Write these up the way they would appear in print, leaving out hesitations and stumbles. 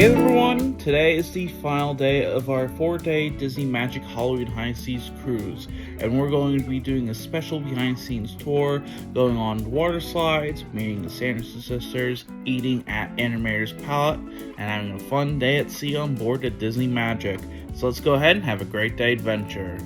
Hey everyone, today is the final day of our 4-day Disney Magic Halloween High Seas cruise, and we're going to be doing a special behind the scenes tour, going on water slides, meeting the Sanderson sisters, eating at Animator's Palate, and having a fun day at sea on board at Disney Magic. So let's go ahead and have a great day adventure.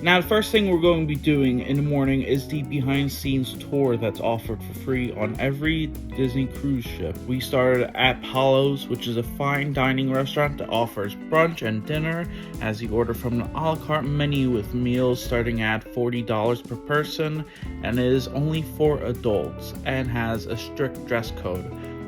Now, the first thing we're going to be doing in the morning is the behind the scenes tour that's offered for free on every Disney cruise ship. We started at Palate's, which is a fine dining restaurant that offers brunch and dinner as you order from an a la carte menu with meals starting at $40 per person, and it is only for adults and has a strict dress code.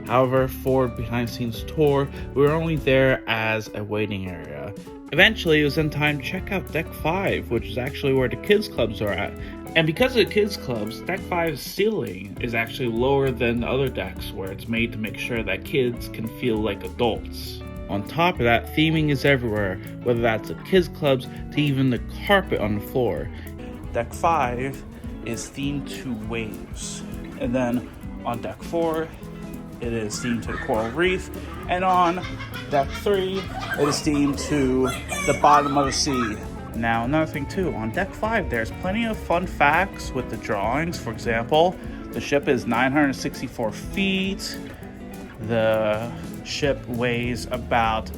However, for behind the scenes tour, we were only there as a waiting area. Eventually, it was in time to check out Deck 5, which is actually where the kids clubs are at. And because of the kids clubs, Deck 5's ceiling is actually lower than the other decks, where it's made to make sure that kids can feel like adults. On top of that, theming is everywhere, whether that's the kids clubs to even the carpet on the floor. Deck 5 is themed to waves. And then on Deck 4, it is themed to the coral reef, and on Deck 3, it is themed to the bottom of the sea. Now, another thing too, on Deck 5, there's plenty of fun facts with the drawings. For example, the ship is 964 feet, the ship weighs about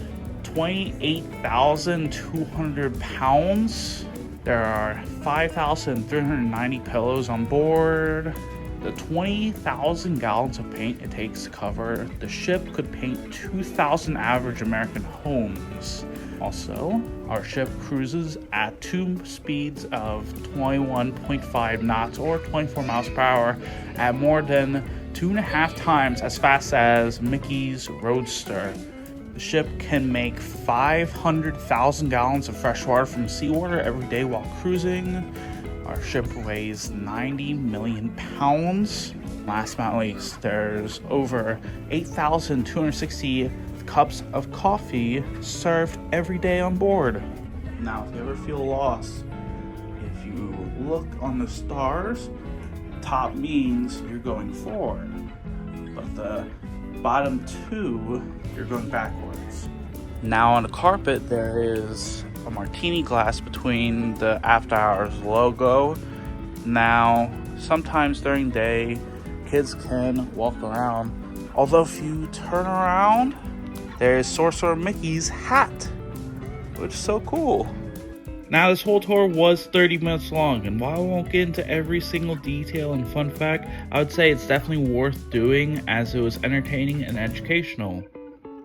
28,200 pounds, there are 5,390 pillows on board. The 20,000 gallons of paint it takes to cover the ship could paint 2,000 average American homes. Also, our ship cruises at 2 speeds of 21.5 knots or 24 miles per hour at more than 2.5 times as fast as Mickey's Roadster. The ship can make 500,000 gallons of fresh water from seawater every day while cruising. Our ship weighs 90 million pounds. Last but not least, there's over 8,260 cups of coffee served every day on board. Now, if you ever feel lost, if you look on the stars, top means you're going forward, but the bottom 2, you're going backwards. Now on the carpet, there is a martini glass between the After Hours logo. Now, sometimes during the day, kids can walk around. Although if you turn around, there is Sorcerer Mickey's hat, which is so cool. Now, this whole tour was 30 minutes long, and while I won't get into every single detail and fun fact, I would say it's definitely worth doing as it was entertaining and educational.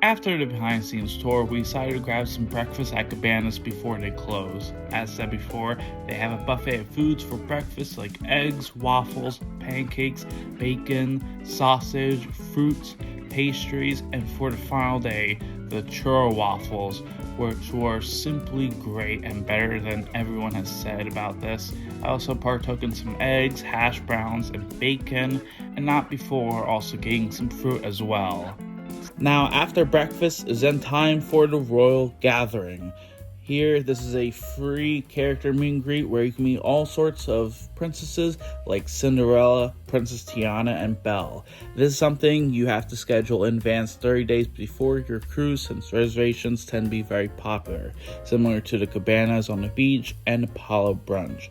After the behind the scenes tour, we decided to grab some breakfast at Cabanas before they close. As said before, they have a buffet of foods for breakfast like eggs, waffles, pancakes, bacon, sausage, fruits, pastries, and for the final day, the churro waffles, which were simply great and better than everyone has said about this. I also partook in some eggs, hash browns, and bacon, and not before also getting some fruit as well. Now, after breakfast is then time for the Royal Gathering. Here, this is a free character meet and greet where you can meet all sorts of princesses like Cinderella, Princess Tiana, and Belle. This is something you have to schedule in advance 30 days before your cruise since reservations tend to be very popular, similar to the cabanas on the beach and Apollo brunch.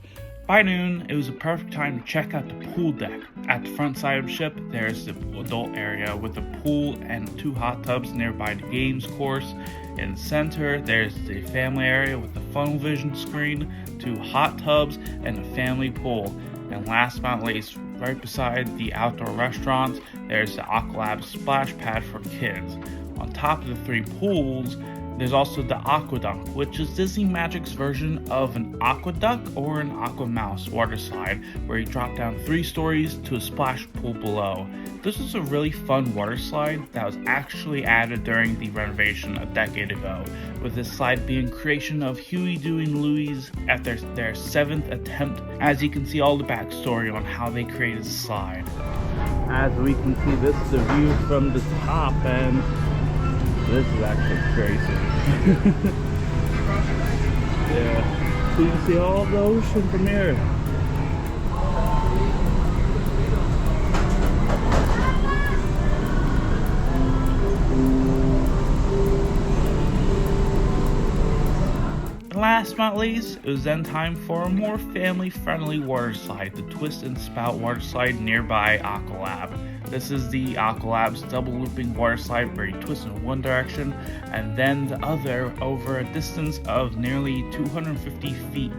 By noon, it was a perfect time to check out the pool deck. At the front side of the ship, there's the adult area with a pool and 2 hot tubs nearby the games course. In the center, there's the family area with the funnel vision screen, 2 hot tubs, and a family pool. And last but not least, right beside the outdoor restaurants, there's the Aqualab splash pad for kids. On top of the 3 pools, there's also the Aquadunk, which is Disney Magic's version of an Aquaduck or an Aquamouse water slide, where you drop down 3 stories to a splash pool below. This is a really fun water slide that was actually added during the renovation a decade ago, with this slide being creation of Huey, Dewey, and Louie's at their 7th attempt, as you can see all the backstory on how they created the slide. As we can see, this is the view from the top, and this is actually crazy. Yeah, so you can see all the ocean from here. last but not least, it was then time for a more family-friendly water slide, the Twist and Spout water slide nearby Aqualab. This is the Aqualab's double looping water slide where you twist in one direction and then the other over a distance of nearly 250 feet.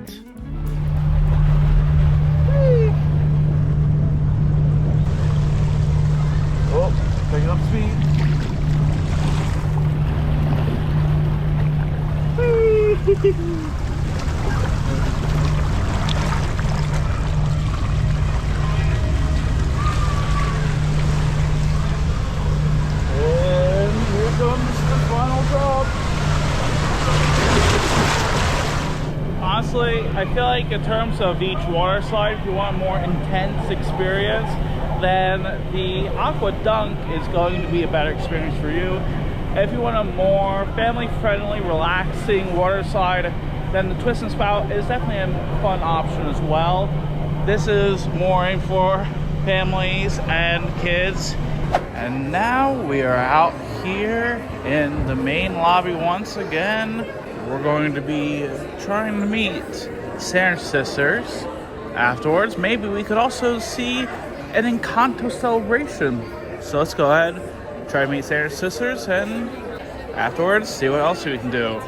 Oh, picking up speed. Honestly, I feel like in terms of each water slide, if you want a more intense experience, then the Aqua Dunk is going to be a better experience for you. If you want a more family-friendly, relaxing water slide, then the Twist and Spout is definitely a fun option as well. This is more aimed for families and kids. And now we are out here in the main lobby once again. We're going to be trying to meet Santa Sisters. Afterwards, maybe we could also see an Encanto celebration. So let's go ahead, try to meet Santa Sisters, and afterwards, see what else we can do.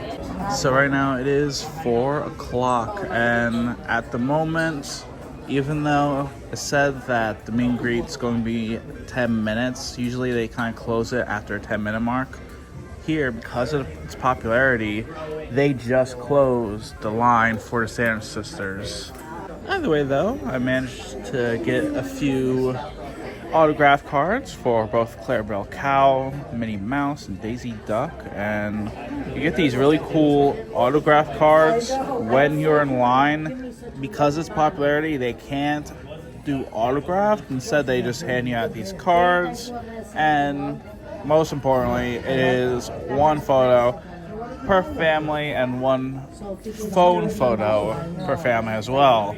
So right now it is 4 o'clock, and at the moment, even though it said that the meet and greet is going to be 10 minutes, usually they kind of close it after a 10-minute mark. Here, because of its popularity, they just closed the line for the Santa Sisters. Either way though, I managed to get a few autograph cards for both Clarabelle Cow, Minnie Mouse, and Daisy Duck, and you get these really cool autograph cards when you're in line. Because of its popularity, they can't do autograph. Instead, they just hand you out these cards, and most importantly, it is one photo per family and one phone photo per family as well,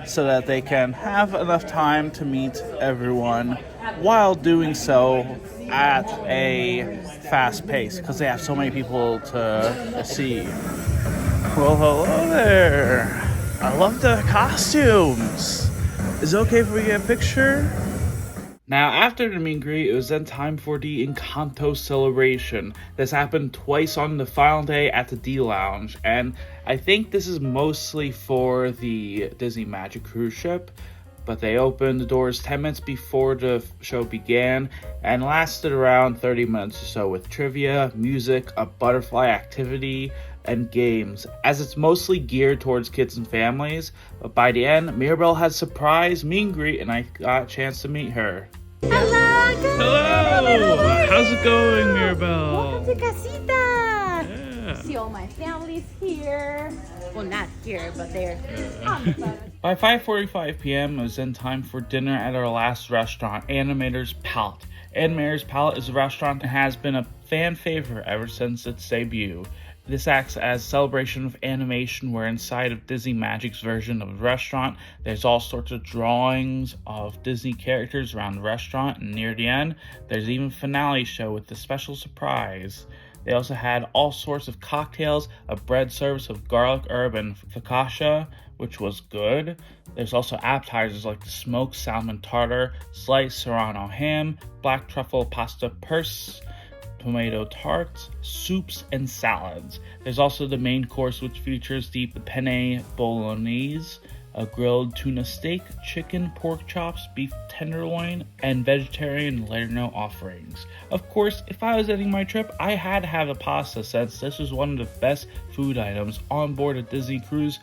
so that they can have enough time to meet everyone while doing so at a fast pace, because they have so many people to see. Well, hello there. I love the costumes. Is it okay if we get a picture? Now, after the meet and greet, it was then time for the Encanto celebration. This happened twice on the final day at the D Lounge, and I think this is mostly for the Disney Magic cruise ship, but they opened the doors 10 minutes before the show began and lasted around 30 minutes or so with trivia, music, a butterfly activity, and games, as it's mostly geared towards kids and families. But by the end, Mirabelle had a surprise meet and greet, and I got a chance to meet her. Hello! How's it going, Mirabelle? Welcome to Casita! Yeah. See all my family's here. Well, not here, but they're on the side. By 5:45 p.m., it was then time for dinner at our last restaurant, Animator's Palate. Animator's Palate is a restaurant that has been a fan favorite ever since its debut. This acts as a celebration of animation, where inside of Disney Magic's version of the restaurant, there's all sorts of drawings of Disney characters around the restaurant, and near the end, there's even a finale show with a special surprise. They also had all sorts of cocktails, a bread service of garlic herb and focaccia, which was good. There's also appetizers like the smoked salmon tartar, sliced serrano ham, black truffle pasta purse, tomato tarts, soups, and salads. There's also the main course, which features the penne bolognese, a grilled tuna steak, chicken, pork chops, beef tenderloin, and vegetarian Lerno offerings. Of course, if I was ending my trip, I had to have a pasta, since this was one of the best food items on board a Disney cruise,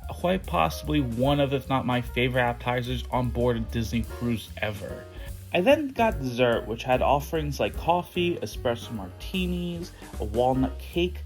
quite possibly one of, if not my favorite appetizers on board a Disney cruise ever. I then got dessert, which had offerings like coffee, espresso martinis, a walnut cake,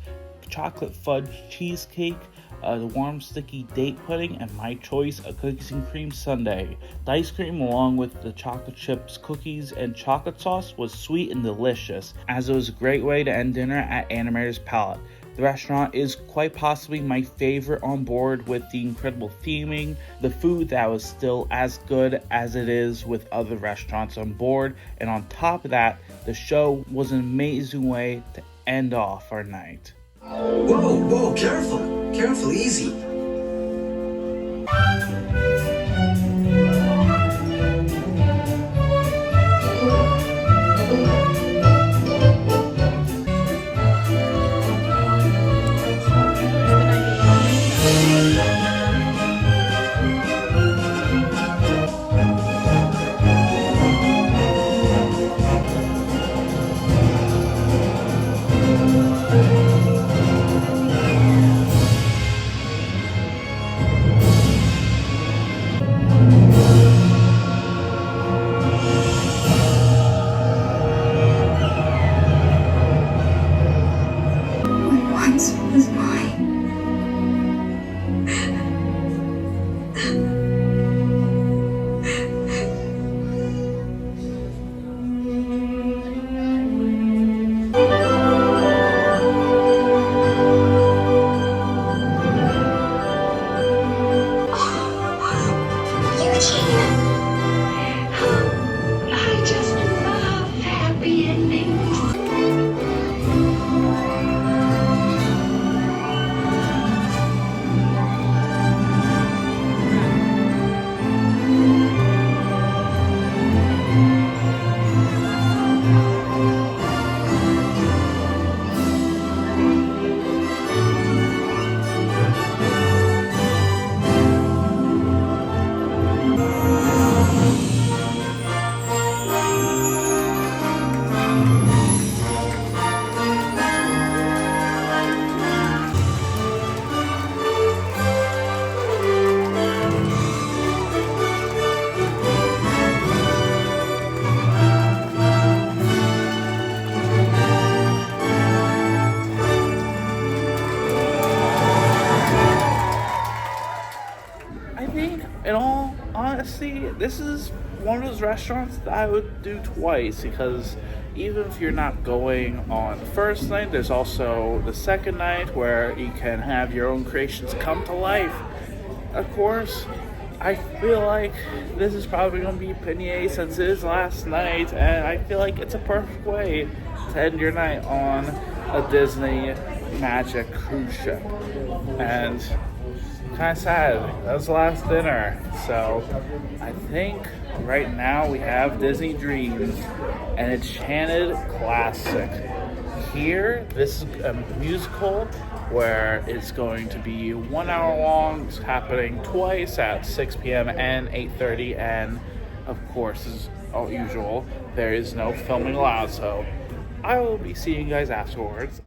chocolate fudge cheesecake, the warm sticky date pudding, and my choice, a cookies and cream sundae. The ice cream, along with the chocolate chips, cookies, and chocolate sauce, was sweet and delicious, as it was a great way to end dinner at Animator's Palate. The restaurant is quite possibly my favorite on board, with the incredible theming, the food that was still as good as it is with other restaurants on board, and on top of that, the show was an amazing way to end off our night. Whoa, whoa, careful. Careful, easy. Once was mine. I just love happy endings. I think, in all honesty, this is one of those restaurants that I would do twice because even if you're not going on the first night, there's also the second night where you can have your own creations come to life. Of course, I feel like this is probably going to be Panier since it is last night, and I feel like it's a perfect way to end your night on a Disney Magic cruise ship. And kind of sad. That was the last dinner. So I think right now we have Disney Dreams and Enchanted Classic. Here, this is a musical where it's going to be 1 hour long. It's happening twice at 6 p.m. and 8:30. And of course, as usual, there is no filming allowed. So I will be seeing you guys afterwards.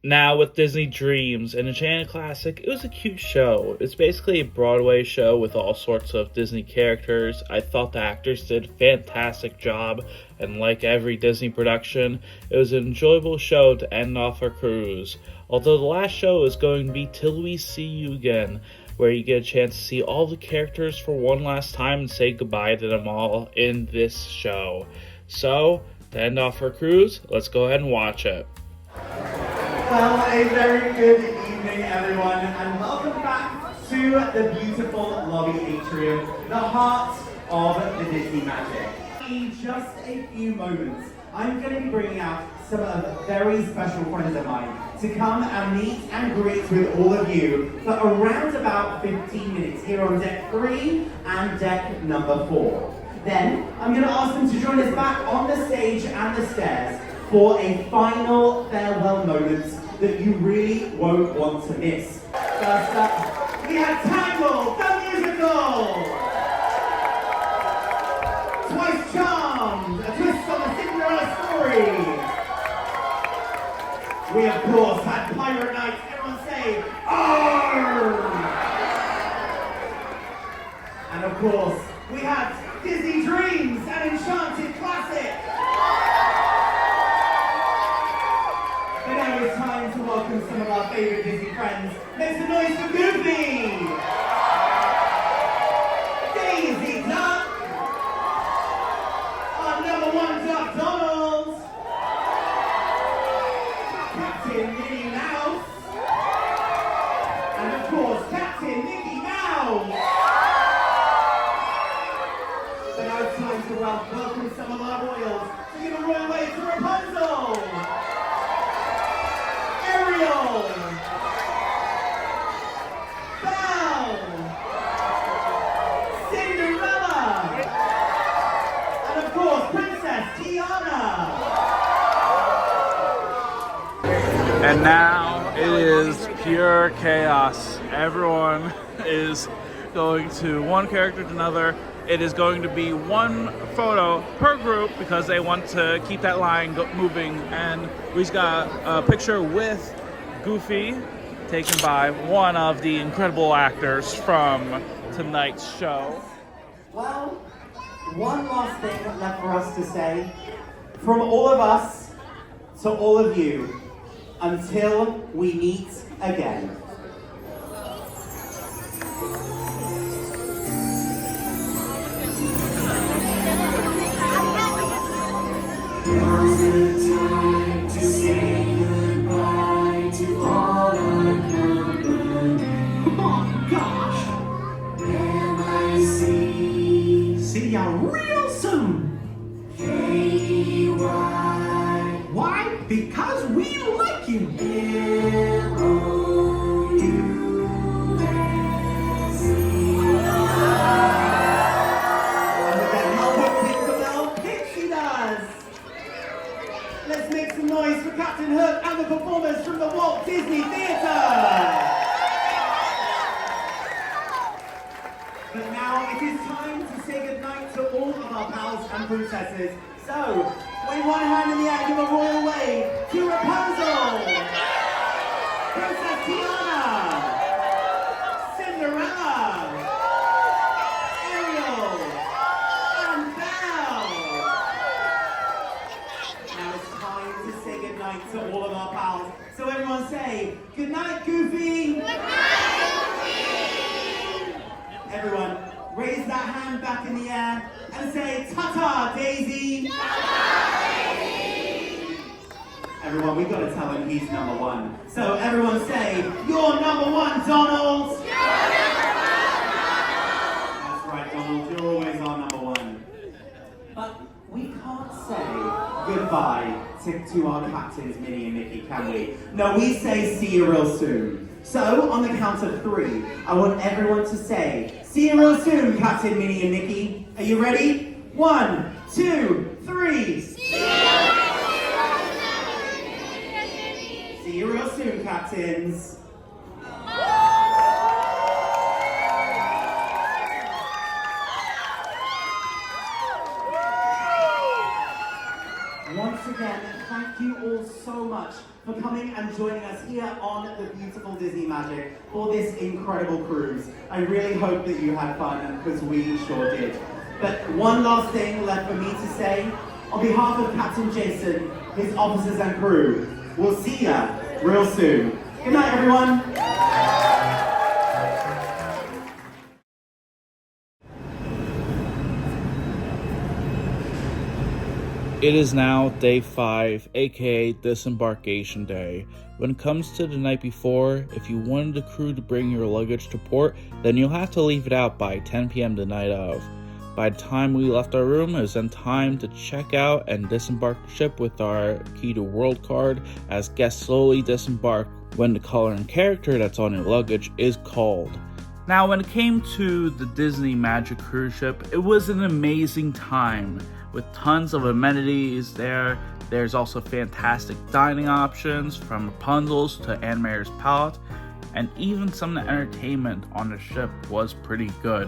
Now, with Disney Dreams and Enchanted Classic, it was a cute show. It's basically a Broadway show with all sorts of Disney characters. I thought the actors did a fantastic job, and like every Disney production, it was an enjoyable show to end off our cruise. Although the last show is going to be Till We See You Again, where you get a chance to see all the characters for one last time and say goodbye to them all in this show. So, to end off our cruise, let's go ahead and watch it. Well, a very good evening, everyone, and welcome back to the beautiful lobby atrium, the heart of the Disney Magic. In just a few moments, I'm going to be bringing out some of very special friends of mine to come and meet and greet with all of you for around about 15 minutes here on deck 3 and deck number 4. Then, I'm going to ask them to join us back on the stage and the stairs for a final farewell moment that you really won't want to miss. First up, we have Tangled, the musical! Twice Charmed, a twist on the Cinderella story. We of course had Pirate Night, everyone say, Arrgh! And of course, we had Disney Dreams and Enchanted Classic. But now it's time to welcome some of our favourite Disney friends. Make some noise for Goofy! Daisy Duck! Our #1 Duck Donald! Captain Minnie Mouse! And of course, Captain Mickey Mouse! But now it's time to welcome some of our royals to give a royal way to Rapunzel! Ariel! course, Princess Tiana. And now it is pure chaos. Everyone is going to one character to another. It is going to be one photo per group because they want to keep that line moving. And we've got a picture with Goofy taken by one of the incredible actors from tonight's show. Well, one last thing left for us to say. From all of us to all of you, until we meet again. Now's the time to say goodbye to all our company. Oh gosh! Am I See ya real soon! K-Y Why? Because we like you! Let's make some noise for Captain Hook and the performers from the Walt Disney Theatre! But now it is time to say goodnight to all of our pals and princesses. So, wave one hand in the air, give a royal wave to Rapunzel, Princess Tiana, Cinderella, Ariel, and Belle. Now it's time to say goodnight to all of our pals. So everyone say, goodnight, Goofy. Good night, Goofy. Everyone, raise that hand back in the air and say, ta-ta, Daisy. Ta-ta, Daisy. Everyone, we've got to tell him he's number one. So everyone say, you're number one, Donald. You're number one, Donald. That's right, Donald, you're always our number one. But we can't say goodbye to our captains, Minnie and Mickey, can we? No, we say see you real soon. So, on the count of 3, I want everyone to say, see you real soon, Captain Minnie and Mickey. Are you ready? 1, 2, 3. See you real soon, Captains. Once again, thank you all so much for coming and joining us here on the beautiful Disney Magic for this incredible cruise. I really hope that you had fun, because we sure did. But one last thing left for me to say. On behalf of Captain Jason, his officers and crew, we'll see ya real soon. Good night, everyone. It is now day 5, aka disembarkation day. When it comes to the night before, if you wanted the crew to bring your luggage to port, then you'll have to leave it out by 10 p.m. the night of. By the time we left our room, it was then time to check out and disembark the ship with our key to world card, as guests slowly disembark when the color and character that's on your luggage is called. Now, when it came to the Disney Magic cruise ship, it was an amazing time with tons of amenities there. There's also fantastic dining options from Rapunzel's to Animator's Palate, and even some of the entertainment on the ship was pretty good.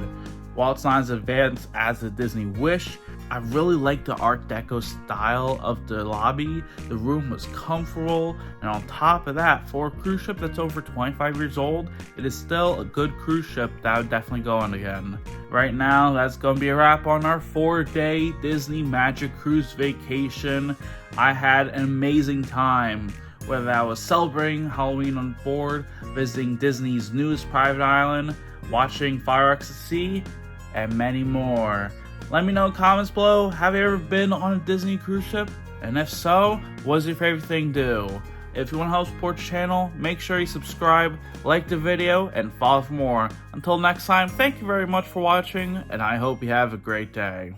While it's not as advanced as the Disney Wish, I really liked the Art Deco style of the lobby. The room was comfortable, and on top of that, for a cruise ship that's over 25 years old, it is still a good cruise ship that would definitely go on again. Right now, that's going to be a wrap on our 4-day Disney Magic Cruise vacation. I had an amazing time, whether that was celebrating Halloween on board, visiting Disney's newest private island, watching fireworks at sea, and many more. Let me know in the comments below, have you ever been on a Disney cruise ship? And if so, what's your favorite thing to do? If you want to help support the channel, make sure you subscribe, like the video, and follow for more. Until next time, thank you very much for watching, and I hope you have a great day.